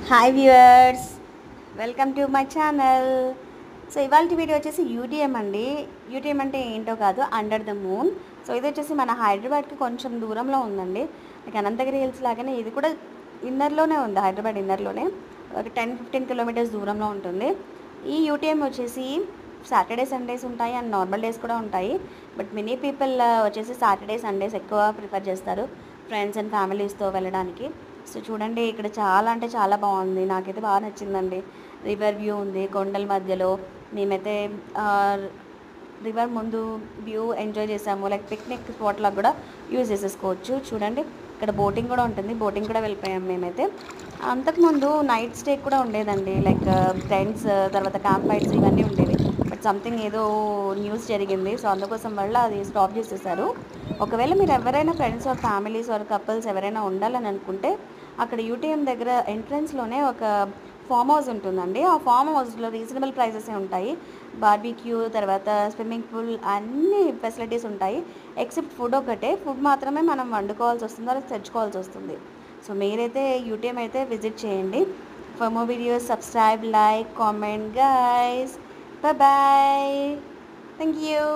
Hi viewers, welcome to my channel. So ఇవాళ video వచ్చేసి UTM అండి. యూటీఎం అంటే ఏంటో కాదు, అండర్ ద మూన్. సో ఇది వచ్చేసి మన హైదరాబాద్కి కొంచెం దూరంలో ఉందండి. లైక్ అనంతగిరి హిల్స్ లాగానే ఇది కూడా ఇన్నర్లోనే ఉంది, హైదరాబాద్ ఇన్నర్లోనే ఒక 10-15 కిలోమీటర్స్ దూరంలో ఉంటుంది. ఈ యూటీఎం వచ్చేసి సాటర్డే సండేస్ ఉంటాయి అండ్ నార్మల్ డేస్ కూడా ఉంటాయి. బట్ మెనీ పీపుల్ వచ్చేసి సాటర్డే సండేస్ ఎక్కువ ప్రిఫర్ చేస్తారు ఫ్రెండ్స్ అండ్ ఫ్యామిలీస్తో వెళ్ళడానికి. సో చూడండి, ఇక్కడ చాలా అంటే చాలా బాగుంది, నాకైతే బాగా నచ్చిందండి. రివర్ వ్యూ ఉంది కొండల మధ్యలో. మేమైతే రివర్ ముందు వ్యూ ఎంజాయ్ చేసాము. లైక్ పిక్నిక్ స్పాట్లా కూడా యూజ్ చేసేసుకోవచ్చు. చూడండి, ఇక్కడ బోటింగ్ కూడా ఉంటుంది, బోటింగ్ కూడా వెళ్ళిపోయాము మేమైతే. అంతకుముందు నైట్ స్టే కూడా ఉండేదండి, లైక్ టెంట్స్, తర్వాత క్యాంప్ ఫైట్స్ ఇవన్నీ ఉండేవి. బట్ సంథింగ్ ఏదో న్యూస్ జరిగింది, సో అందుకోసం వల్ల అది స్టాప్ చేసేసారు. ఒకవేళ మీరు ఎవరైనా friends or families or couples ఎవరైనా ఉండాలని అనుకుంటే అక్కడ యూటీఎం దగ్గర ఎంట్రన్స్లోనే ఒక ఫామ్ హౌస్ ఉంటుందండి. ఆ ఫామ్ హౌస్లో రీజనబుల్ ప్రైసెసే ఉంటాయి. బార్బిక్యూ, తర్వాత స్విమ్మింగ్ పూల్, అన్ని ఫెసిలిటీస్ ఉంటాయి. ఎక్సెప్ట్ ఫుడ్ ఒకటే, ఫుడ్ మాత్రమే మనం వండుకోవాల్సి వస్తుంది, అలా తెచ్చుకోవాల్సి వస్తుంది. సో మీరైతే యూటీఎం అయితే విజిట్ చేయండి. For more videos subscribe, like, comment guys. Bye bye, thank you.